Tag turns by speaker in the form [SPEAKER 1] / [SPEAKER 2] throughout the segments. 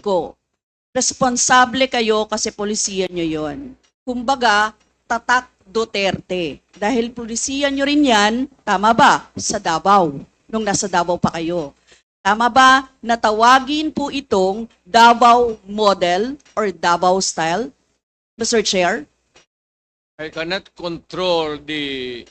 [SPEAKER 1] ko, responsable kayo kasi polisiya nyo yon. Kumbaga, tatak Duterte. Dahil polisiya nyo rin yan, tama ba? Sa Davao, nung nasa Davao pa kayo. Tama ba na tawagin po itong Davao model or Davao style, Mr. Chair?
[SPEAKER 2] I cannot control the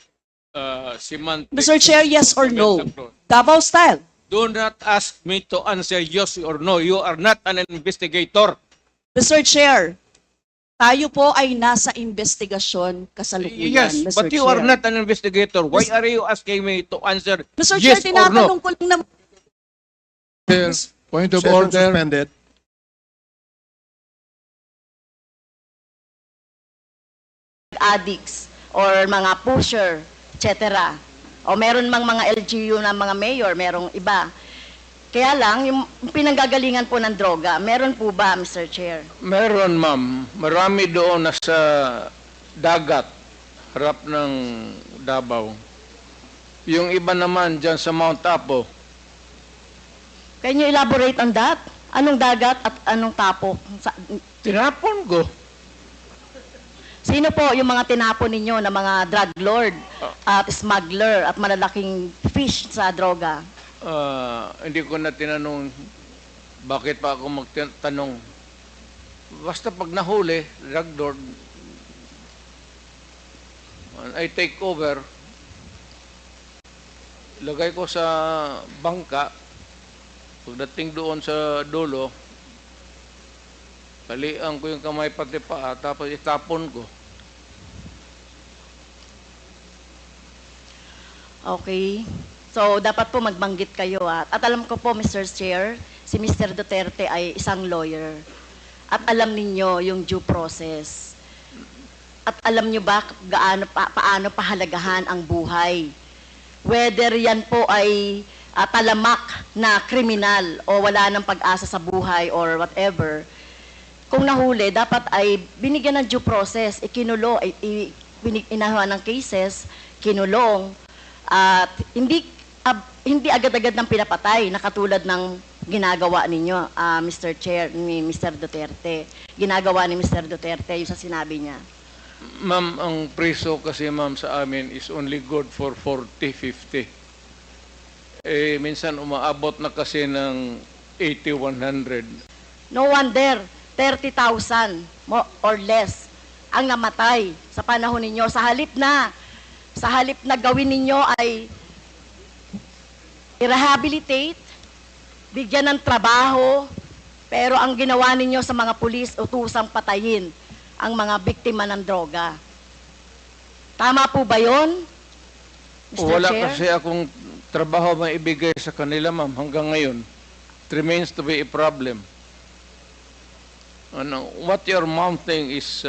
[SPEAKER 2] semantics.
[SPEAKER 1] Mr. Chair, yes or no?
[SPEAKER 2] of the law.
[SPEAKER 1] Davao style.
[SPEAKER 2] Do not ask me to answer yes or no. You are not an investigator.
[SPEAKER 1] Mr. Chair, tayo po ay nasa investigasyon kasalukuyan,
[SPEAKER 2] Yes,
[SPEAKER 1] Mr.
[SPEAKER 2] but you
[SPEAKER 1] Chair.
[SPEAKER 2] are not an investigator. Why are you asking me to answer
[SPEAKER 1] Mr.
[SPEAKER 2] yes
[SPEAKER 1] Chair,
[SPEAKER 2] or no?
[SPEAKER 1] tinatanong ko lang naman.
[SPEAKER 3] Chair, point of
[SPEAKER 4] Session
[SPEAKER 3] order.
[SPEAKER 4] suspended.
[SPEAKER 5] Addicts or mga pusher, etc. O meron mang mga LGU na mga mayor, merong iba. Kaya lang, yung pinanggagalingan po ng droga, meron po ba, Mr. Chair?
[SPEAKER 2] Meron, ma'am. Marami doon nasa dagat, harap ng Davao. Yung iba naman dyan sa Mount Apo.
[SPEAKER 5] Can you elaborate on that? Anong dagat at anong tapok?
[SPEAKER 2] Tinapon ko.
[SPEAKER 5] Sino po yung mga tinapon ninyo na mga drug lord at smuggler at malalaking fish sa droga?
[SPEAKER 2] Hindi ko na tinanong bakit pa ako magtanong. Basta pag nahuli, drug lord, I take over, lagay ko sa bangka, pagdating doon sa dulo, talian ko yung kamay pati paa, tapos itapon ko.
[SPEAKER 5] Okay. So, dapat po magbanggit kayo. At alam ko po, Mr. Chair, si Mr. Duterte ay isang lawyer. At alam ninyo yung due process. At alam nyo ba paano pahalagahan ang buhay? Whether yan po ay talamak na kriminal o wala ng pag-asa sa buhay or whatever, kung nahuli, dapat ay binigyan ng due process, ikinulo, inahawa ng cases, kinulong, at hindi agad-agad ng pinapatay na katulad ng ginagawa ninyo, Mr. Chair, ni Mr. Duterte. Ginagawa ni Mr. Duterte yung sa sinabi niya.
[SPEAKER 2] Ma'am, ang preso kasi ma'am sa amin is only good for 40, 50. Eh, minsan umaabot na kasi ng 80, 100.
[SPEAKER 5] No wonder, 30,000 or less ang namatay sa panahon ninyo. Sa halip na gawin ninyo ay i-rehabilitate, bigyan ng trabaho, pero ang ginawa ninyo sa mga pulis, utusang patayin ang mga biktima ng droga. Tama po ba yun, Mr.
[SPEAKER 2] Wala
[SPEAKER 5] Chair?
[SPEAKER 2] kasi akong trabaho maibigay sa kanila ma'am hanggang ngayon. It remains to be a problem. What you're mounting is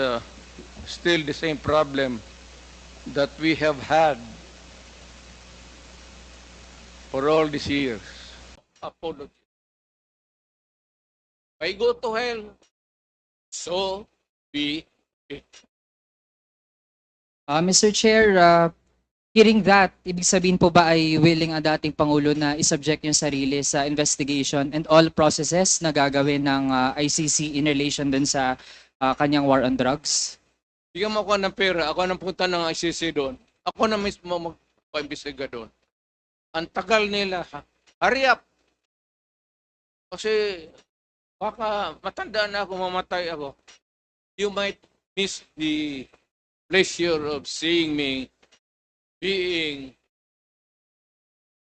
[SPEAKER 2] still the same problem that we have had for all these years. Apology. I go to hell, so be it.
[SPEAKER 6] Mr. Chair, hearing that, ibig sabihin po ba ay willing ang dating Pangulo na isubject yung sarili sa investigation and all processes na gagawin ng ICC in relation dun sa kanyang war on drugs?
[SPEAKER 2] Bigyan mo ako ng pera, ako nang punta ng ICC doon. Ako na mismo magpa-imbestiga doon. Ang tagal nila. Hurry up! Kasi baka matanda na ako, mamatay ako. You might miss the pleasure of seeing me being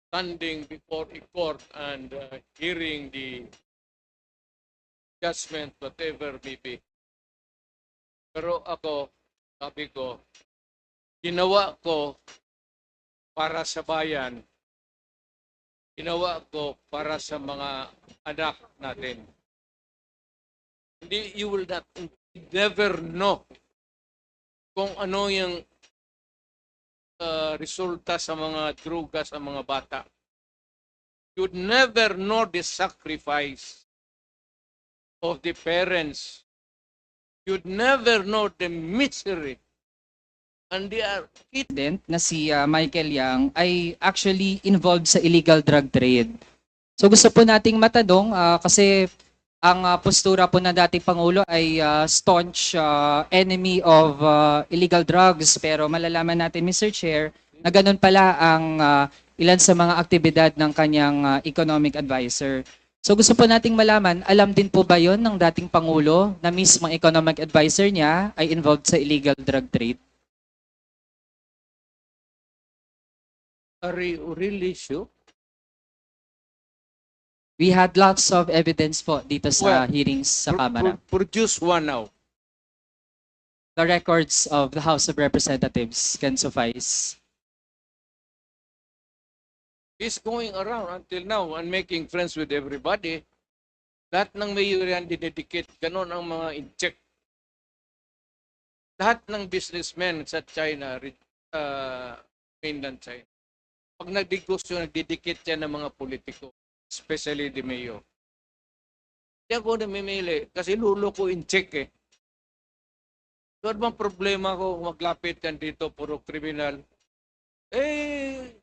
[SPEAKER 2] standing before a court and hearing the judgment, whatever may be. Pero ako, sabi ko, ginawa ko para sa bayan, ginawa ko para sa mga anak natin. Hindi, you will not, never know kung ano yung resulta sa mga droga sa mga bata. You'd never know the sacrifice of the parents. You'd never know the misery. And they are
[SPEAKER 6] Na si Michael Yang ay actually involved sa illegal drug trade. So gusto po nating matanong kasi ang postura po ng dating Pangulo ay staunch enemy of illegal drugs. Pero malalaman natin, Mr. Chair, na ganun pala ang ilan sa mga aktibidad ng kanyang economic advisor. So gusto po nating malaman, alam din po ba yon ng dating Pangulo na mismong economic advisor niya ay involved sa illegal drug trade?
[SPEAKER 2] Are you really sure?
[SPEAKER 6] We had lots of evidence po dito sa
[SPEAKER 2] Well,
[SPEAKER 6] hearings sa Kamara.
[SPEAKER 2] Produce one now.
[SPEAKER 6] The records of the House of Representatives can suffice.
[SPEAKER 2] He's going around until now and making friends with everybody. Lahat ng mayor yan dinedicate. Ganon ang mga in-check. Lahat ng businessmen sa China, mainland China, pag nagdegosyo, nagdidikit yan ng mga politiko, especially the mayor. Hindi ako namimili kasi lulo ko in-check eh. So, ano bang problema ko kung maglapit yan dito, puro kriminal? Eh,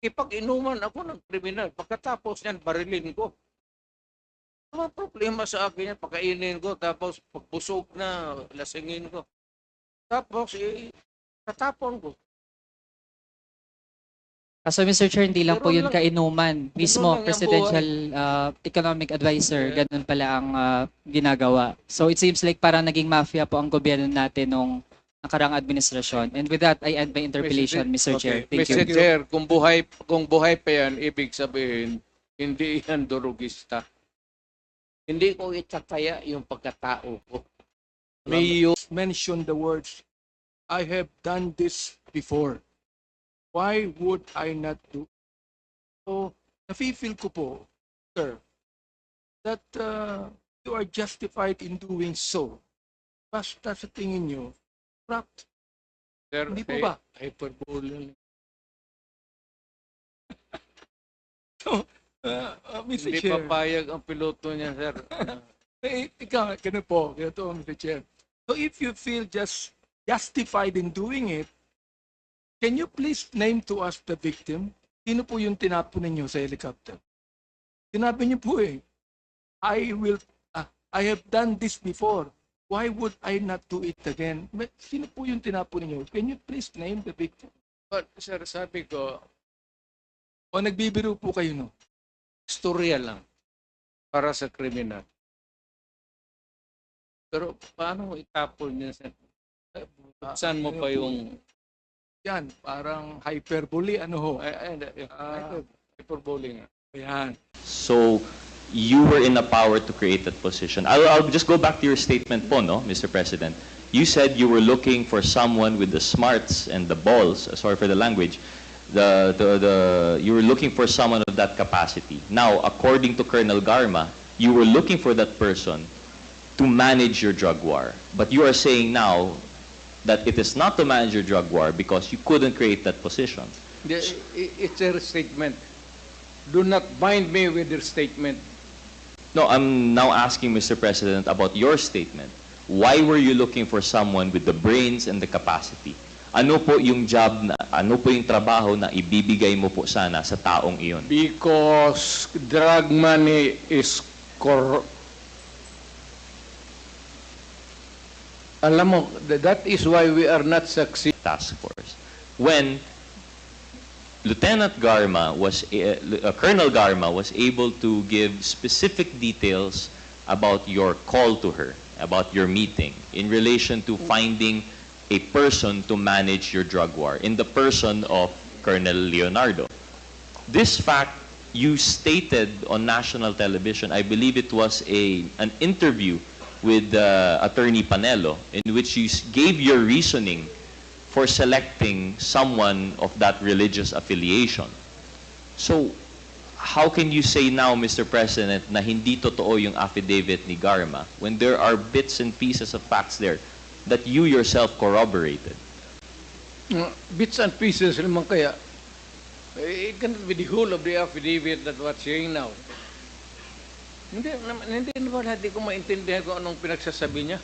[SPEAKER 2] ipag-inuman ako ng kriminal. Pagkatapos niyan, barilin ko. Ano ang problema sa akin yan? Pakainin ko, tapos pagbusog na, lasingin ko. Tapos, tatapon ko.
[SPEAKER 6] Kaso Mr. Chair, hindi lang po
[SPEAKER 2] Pero
[SPEAKER 6] yun
[SPEAKER 2] lang-
[SPEAKER 6] kainuman. Mismo,
[SPEAKER 2] lang ang
[SPEAKER 6] presidential economic advisor,
[SPEAKER 2] Yeah.
[SPEAKER 6] ganun pala ang ginagawa. So it seems like parang naging mafia po ang gobyerno natin nung nakarang administrasyon. And with that, I end my interpellation, Mr. Chair. Thank
[SPEAKER 2] Mr.
[SPEAKER 6] you.
[SPEAKER 2] Chair, kung buhay pa yan, ibig sabihin, hindi yan durugista. Hindi ko itataya yung pagkatao ko. Mayor,
[SPEAKER 3] Mention the words, I have done this before. Why would I not do? So, nafe-feel ko po, sir, that you are justified in doing so. Basta sa tingin nyo, corrupt.
[SPEAKER 2] sir,
[SPEAKER 3] Hindi po ba?
[SPEAKER 2] hyperbole.
[SPEAKER 3] So, Mr.
[SPEAKER 2] Hindi
[SPEAKER 3] Chair,
[SPEAKER 2] papayag ang piloto niya, sir.
[SPEAKER 3] ikaw, ganun po, ganun Mr. Chair. So if you feel just justified in doing it, can you please name to us the victim? Sino po yung tinapon ninyo sa helicopter? Sinabi niyo po eh, I have done this before. Why would I not do it again? Sino po yung tinapon ninyo? Can you please name the victim?
[SPEAKER 2] But, sir, sabi ko,
[SPEAKER 3] O nagbibiro po kayo, no?
[SPEAKER 2] istorya lang para sa kriminal. Pero paano mo itapon niya, sir? Saan mo pa yung...
[SPEAKER 3] Yan, parang hyperbole, ano ho?
[SPEAKER 2] hyperbole nga.
[SPEAKER 3] Ayan.
[SPEAKER 4] So you were in a power to create that position. I'll just go back to your statement po, no, Mr. President. You said you were looking for someone with the smarts and the balls. Sorry for the language. You were looking for someone of that capacity. Now, according to Colonel Garma, you were looking for that person to manage your drug war. But you are saying now that it is not to manage your drug war because you couldn't create that position.
[SPEAKER 2] It's a statement. Do not bind me with your statement.
[SPEAKER 4] No, I'm now asking, Mr. President, about your statement. Why were you looking for someone with the brains and the capacity? Ano po yung job na, ano po yung trabaho na ibibigay mo po sana sa taong iyon?
[SPEAKER 2] Because drug money is Alam mo, that is why we are not succeeding.
[SPEAKER 4] Task force. When Lieutenant Garma was, Colonel Garma was able to give specific details about your call to her, about your meeting, in relation to finding a person to manage your drug war, in the person of Colonel Leonardo. This fact you stated on national television. I believe it was an interview with Attorney Panelo, in which you gave your reasoning for selecting someone of that religious affiliation. So, how can you say now, Mr. President, na hindi totoo yung affidavit ni Garma when there are bits and pieces of facts there that you yourself corroborated?
[SPEAKER 2] Bits and pieces naman kaya. It cannot be the whole of the affidavit that what's saying now. Hindi naman hindi ko maintindihan kung anong pinagsasabi niya.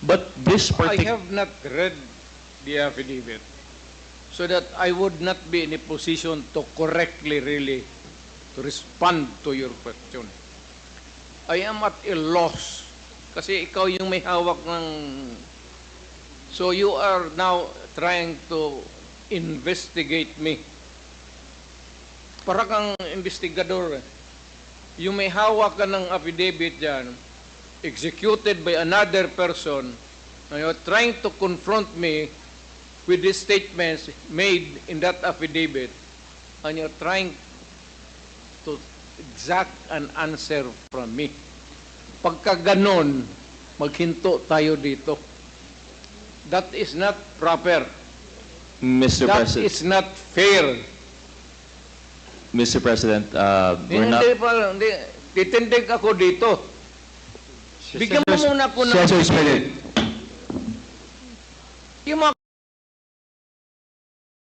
[SPEAKER 4] But this
[SPEAKER 2] I
[SPEAKER 4] particular...
[SPEAKER 2] have not read the affidavit so that I would not be in a position to correctly really to respond to your question. I am at a loss. Kasi ikaw yung may hawak ng... So you are now trying to investigate me. Para kang investigador. Yung may hawak ka ng affidavit dyan, executed by another person, and you're trying to confront me with the statements made in that affidavit, and you're trying to exact an answer from me. Pagka ganon, maghinto tayo dito. That is not proper.
[SPEAKER 4] Mr.
[SPEAKER 2] That
[SPEAKER 4] President,
[SPEAKER 2] is not fair.
[SPEAKER 4] Mr. President, we're not.
[SPEAKER 2] Hindi. Titindig ako dito. Bigyan mo muna ako ng...
[SPEAKER 7] Session suspended.
[SPEAKER 2] Yung mga